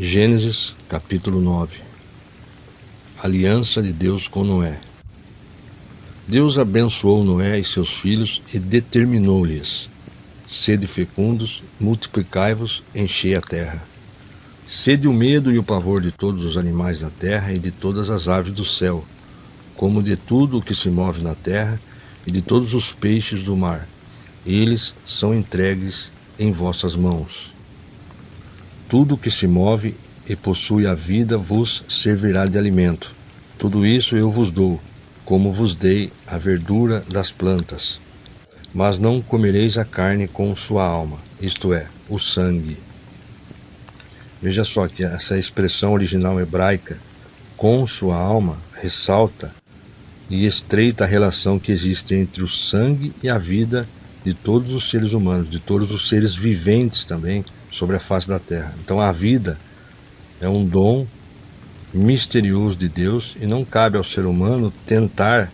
Gênesis capítulo 9. Aliança de Deus com Noé. Deus abençoou Noé e seus filhos e determinou-lhes: sede fecundos, multiplicai-vos, enchei a terra. Sede o medo e o pavor de todos os animais da terra e de todas as aves do céu, como de tudo o que se move na terra e de todos os peixes do mar. Eles são entregues em vossas mãos. Tudo o que se move e possui a vida vos servirá de alimento. Tudo isso eu vos dou, como vos dei a verdura das plantas. Mas não comereis a carne com sua alma, isto é, o sangue. Veja só que essa expressão original hebraica, com sua alma, ressalta e estreita a relação que existe entre o sangue e a vida de todos os seres humanos, de todos os seres viventes também sobre a face da terra. Então a vida é um dom misterioso de Deus e não cabe ao ser humano tentar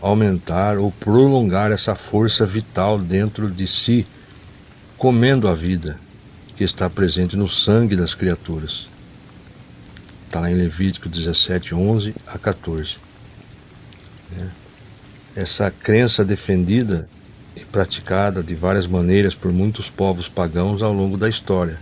aumentar ou prolongar essa força vital dentro de si, comendo a vida que está presente no sangue das criaturas. Está lá em Levítico 17, 11 a 14. Essa crença defendida e praticada de várias maneiras por muitos povos pagãos ao longo da história.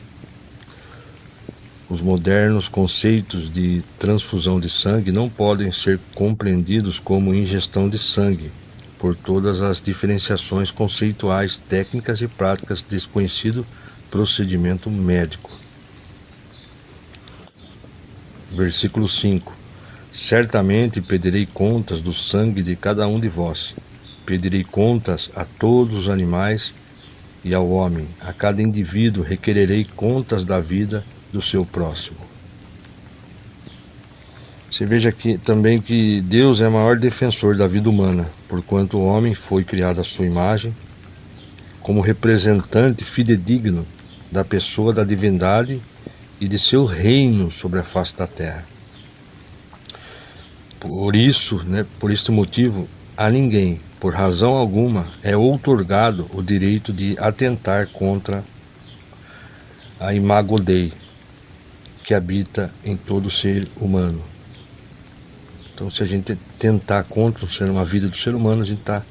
Os modernos conceitos de transfusão de sangue não podem ser compreendidos como ingestão de sangue, por todas as diferenciações conceituais, técnicas e práticas desse conhecido procedimento médico. Versículo 5. Certamente pedirei contas do sangue de cada um de vós. Pedirei contas a todos os animais e ao homem. A cada indivíduo requererei contas da vida do seu próximo. Você veja aqui também que Deus é o maior defensor da vida humana, porquanto o homem foi criado à sua imagem, como representante fidedigno da pessoa da divindade e de seu reino sobre a face da terra. Por este motivo, a ninguém, por razão alguma, é outorgado o direito de atentar contra a imago Dei, que habita em todo ser humano. Então, se a gente tentar contra uma vida do ser humano, a gente está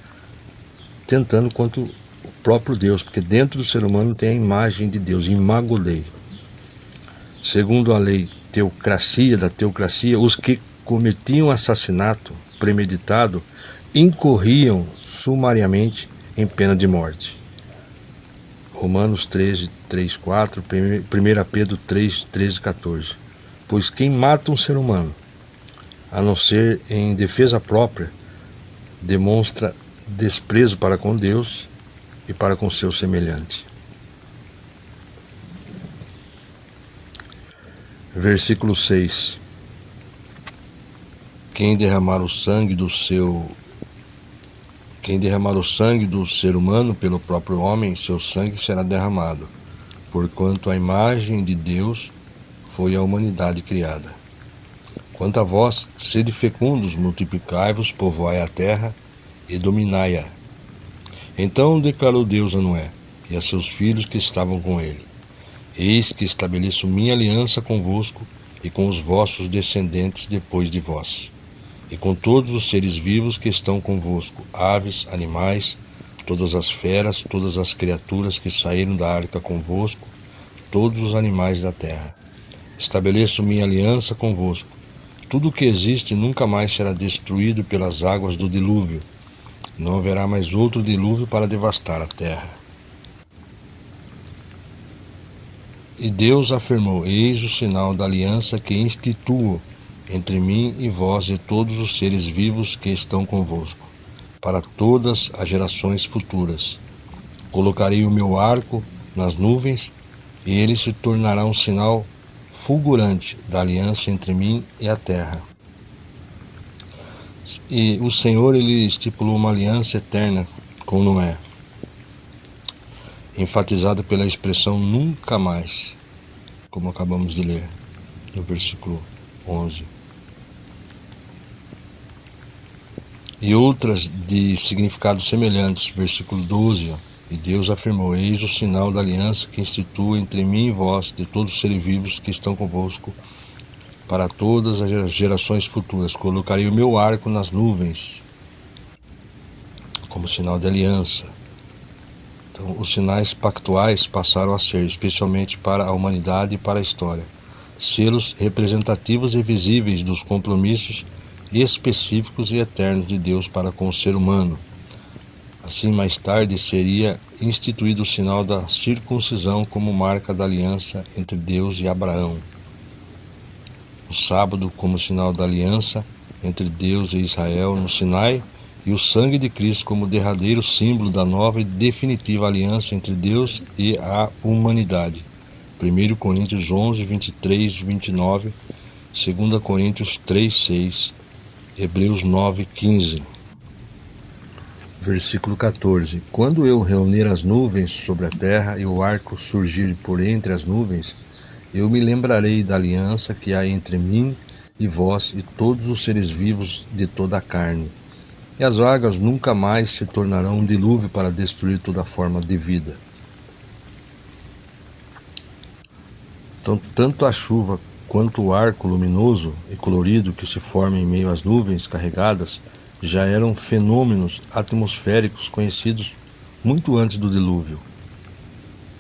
tentando contra o próprio Deus, porque dentro do ser humano tem a imagem de Deus, imago Dei. Segundo a lei da teocracia, os que cometiam assassinato premeditado incorriam sumariamente em pena de morte. Romanos 13, 3, 4, 1 Pedro 3, 13, 14. Pois quem mata um ser humano, a não ser em defesa própria, demonstra desprezo para com Deus e para com seu semelhante. Versículo 6. Quem derramar o sangue do ser humano pelo próprio homem, seu sangue será derramado, porquanto a imagem de Deus foi a humanidade criada. Quanto a vós, sede fecundos, multiplicai-vos, povoai a terra e dominai-a. Então declarou Deus a Noé e a seus filhos que estavam com ele: eis que estabeleço minha aliança convosco e com os vossos descendentes depois de vós, e com todos os seres vivos que estão convosco, aves, animais, todas as feras, todas as criaturas que saíram da arca convosco, todos os animais da terra. Estabeleço minha aliança convosco. Tudo o que existe nunca mais será destruído pelas águas do dilúvio. Não haverá mais outro dilúvio para devastar a terra. E Deus afirmou: eis o sinal da aliança que instituo entre mim e vós e todos os seres vivos que estão convosco, para todas as gerações futuras. Colocarei o meu arco nas nuvens, e ele se tornará um sinal fulgurante da aliança entre mim e a terra. E o Senhor, ele estipulou uma aliança eterna com Noé, enfatizada pela expressão nunca mais, como acabamos de ler no versículo 11. e outras de significados semelhantes. Versículo 12, e Deus afirmou: eis o sinal da aliança que instituo entre mim e vós, de todos os seres vivos que estão convosco, para todas as gerações futuras. Colocarei o meu arco nas nuvens, como sinal de aliança. Então, os sinais pactuais passaram a ser, especialmente para a humanidade e para a história, selos representativos e visíveis dos compromissos específicos e eternos de Deus para com o ser humano. Assim, mais tarde, seria instituído o sinal da circuncisão como marca da aliança entre Deus e Abraão. O sábado como sinal da aliança entre Deus e Israel no Sinai, e o sangue de Cristo como derradeiro símbolo da nova e definitiva aliança entre Deus e a humanidade. 1 Coríntios 11, 23, 29, 2 Coríntios 3, 6, Hebreus 9, 15. Versículo 14. Quando eu reunir as nuvens sobre a terra e o arco surgir por entre as nuvens, eu me lembrarei da aliança que há entre mim e vós e todos os seres vivos de toda a carne. E as águas nunca mais se tornarão um dilúvio para destruir toda forma de vida. Então, tanto a chuva quanto o arco luminoso e colorido que se forma em meio às nuvens carregadas já eram fenômenos atmosféricos conhecidos muito antes do dilúvio.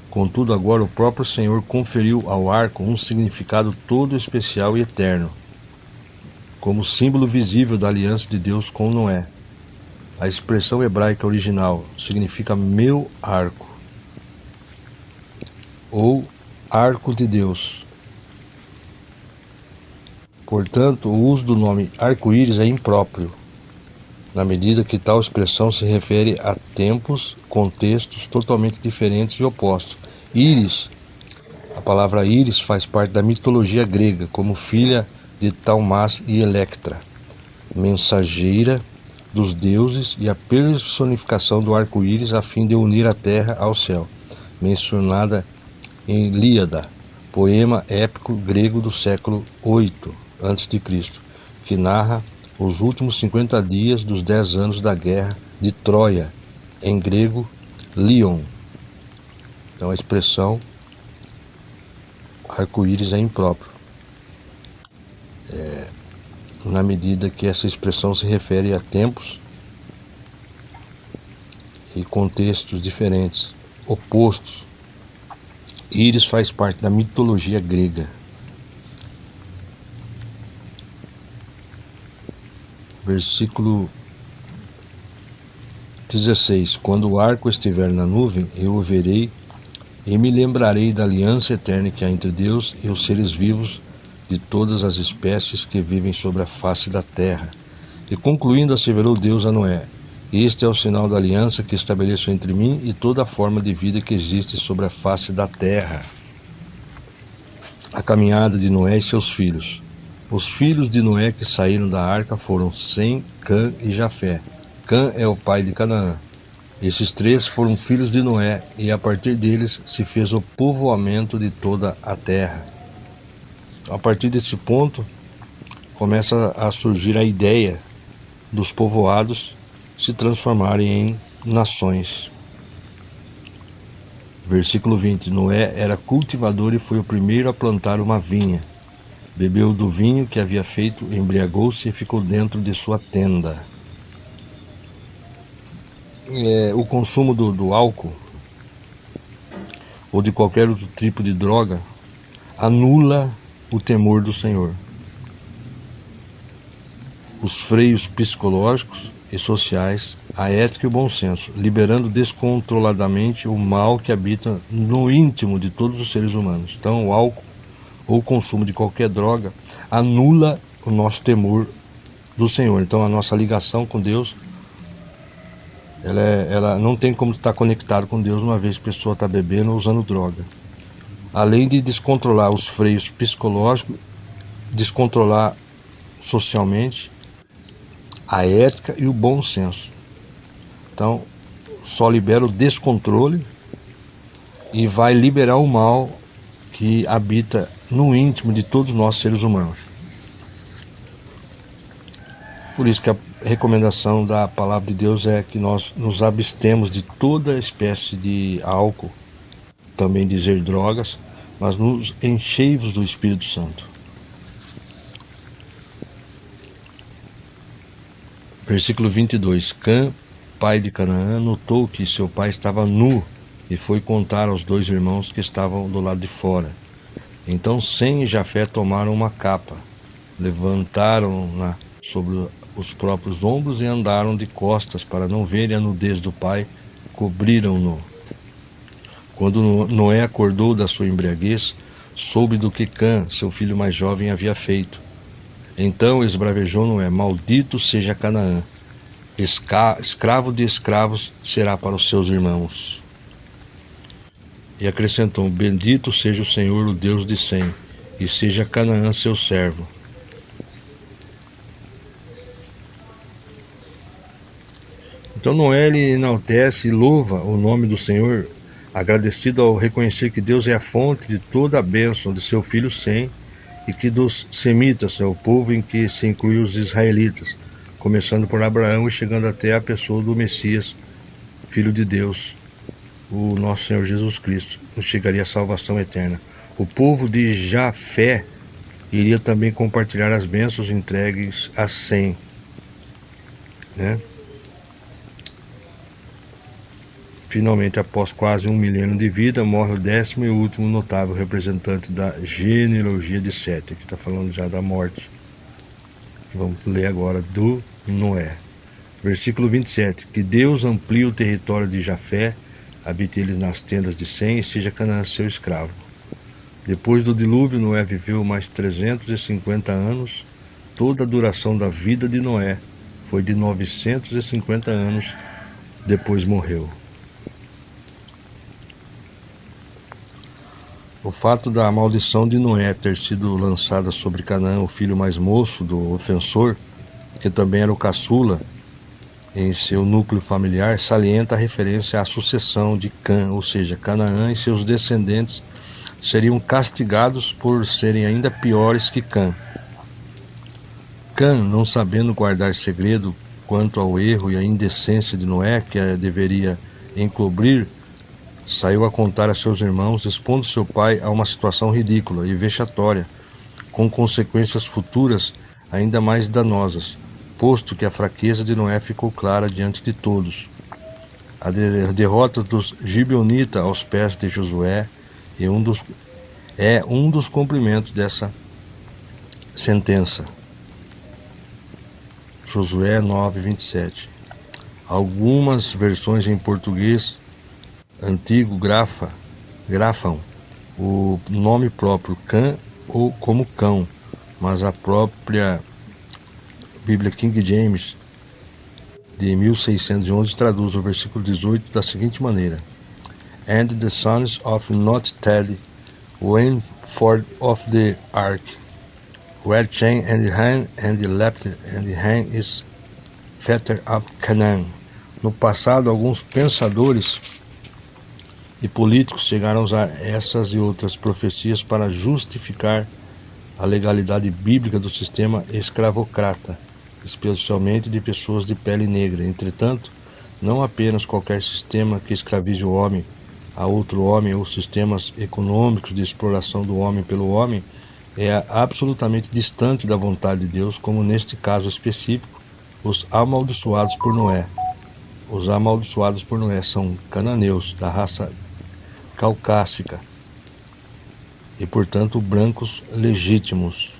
Contudo, agora o próprio Senhor conferiu ao arco um significado todo especial e eterno, como símbolo visível da aliança de Deus com Noé. A expressão hebraica original significa meu arco, ou arco de Deus. Portanto, o uso do nome arco-íris é impróprio, na medida que tal expressão se refere a tempos, contextos totalmente diferentes e opostos. Íris, a palavra íris faz parte da mitologia grega, como filha de Talmas e Electra, mensageira dos deuses e a personificação do arco-íris a fim de unir a terra ao céu, mencionada em Ilíada, poema épico grego do século 8 a.C., que narra os últimos 50 dias dos 10 anos da guerra de Troia, em grego Lion. Então a expressão arco-íris é impróprio, na medida que essa expressão se refere a tempos e contextos diferentes, opostos. Íris faz parte da mitologia grega. Versículo 16. Quando o arco estiver na nuvem, eu o verei e me lembrarei da aliança eterna que há entre Deus e os seres vivos de todas as espécies que vivem sobre a face da terra. E concluindo, asseverou Deus a Noé: este é o sinal da aliança que estabeleço entre mim e toda a forma de vida que existe sobre a face da terra. A caminhada de Noé e seus filhos. Os filhos de Noé que saíram da arca foram Sem, Cã e Jafé. Cã é o pai de Canaã. Esses três foram filhos de Noé, e a partir deles se fez o povoamento de toda a terra. A partir desse ponto, começa a surgir a ideia dos povoados se transformarem em nações. Versículo 20. Noé era cultivador e foi o primeiro a plantar uma vinha. Bebeu do vinho que havia feito, embriagou-se e ficou dentro de sua tenda. O consumo do álcool ou de qualquer outro tipo de droga anula o temor do Senhor. Os freios psicológicos e sociais, a ética e o bom senso, liberando descontroladamente o mal que habita no íntimo de todos os seres humanos. Então, o álcool ou o consumo de qualquer droga anula o nosso temor do Senhor. Então, a nossa ligação com Deus, ela não tem como estar conectado com Deus uma vez que a pessoa está bebendo ou usando droga. Além de descontrolar os freios psicológicos, descontrolar socialmente, a ética e o bom senso. Então, só libera o descontrole e vai liberar o mal que habita no íntimo de todos nós seres humanos. Por isso que a recomendação da palavra de Deus é que nós nos abstemos de toda espécie de álcool, também dizer drogas, mas nos enchei-vos do Espírito Santo. Versículo 22. Cã, pai de Canaã, notou que seu pai estava nu e foi contar aos 2 irmãos que estavam do lado de fora. Então Sem e Jafé tomaram uma capa, levantaram-na sobre os próprios ombros e andaram de costas para não verem a nudez do pai, cobriram-no. Quando Noé acordou da sua embriaguez, soube do que Cã, seu filho mais jovem, havia feito. Então esbravejou Noé: maldito seja Canaã, escravo de escravos será para os seus irmãos. E acrescentou: bendito seja o Senhor, o Deus de Sem, e seja Canaã seu servo. Então Noé ele enaltece e louva o nome do Senhor, agradecido ao reconhecer que Deus é a fonte de toda a bênção de seu filho Sem, e que dos semitas é o povo em que se inclui os israelitas, começando por Abraão e chegando até a pessoa do Messias, Filho de Deus, o nosso Senhor Jesus Cristo, nos chegaria a salvação eterna. O povo de Jafé iria também compartilhar as bênçãos entregues a Sem, né? Finalmente, após quase 1 milênio de vida, morre o 10º e último notável representante da genealogia de Sete. Aqui está falando já da morte, que vamos ler agora, do Noé. Versículo 27. Que Deus amplie o território de Jafé, habite eles nas tendas de Sem, e seja Canaã seu escravo. Depois do dilúvio, Noé viveu mais 350 anos. Toda a duração da vida de Noé foi de 950 anos, depois morreu. O fato da maldição de Noé ter sido lançada sobre Canaã, o filho mais moço do ofensor, que também era o caçula em seu núcleo familiar, salienta a referência à sucessão de Cã, ou seja, Canaã e seus descendentes seriam castigados por serem ainda piores que Cã. Cã, não sabendo guardar segredo quanto ao erro e à indecência de Noé, que a deveria encobrir, saiu a contar a seus irmãos, expondo seu pai a uma situação ridícula e vexatória, com consequências futuras ainda mais danosas, posto que a fraqueza de Noé ficou clara diante de todos. A derrota dos gibeonitas aos pés de Josué é um dos cumprimentos dessa sentença. Josué 9:27. Algumas versões em português antigo grafam o nome próprio Cã ou como cão, mas a própria Bíblia King James de 1611 traduz o versículo 18 da seguinte maneira: And the sons of Not Ted went forth of the ark, where Shem and Ham and leapt, and Ham is father of Canaan. No passado, alguns pensadores e políticos chegaram a usar essas e outras profecias para justificar a legalidade bíblica do sistema escravocrata, especialmente de pessoas de pele negra. Entretanto, não apenas qualquer sistema que escravize o homem a outro homem ou sistemas econômicos de exploração do homem pelo homem é absolutamente distante da vontade de Deus, como neste caso específico, os amaldiçoados por Noé. Os amaldiçoados por Noé são cananeus, da raça caucásica, e portanto brancos legítimos.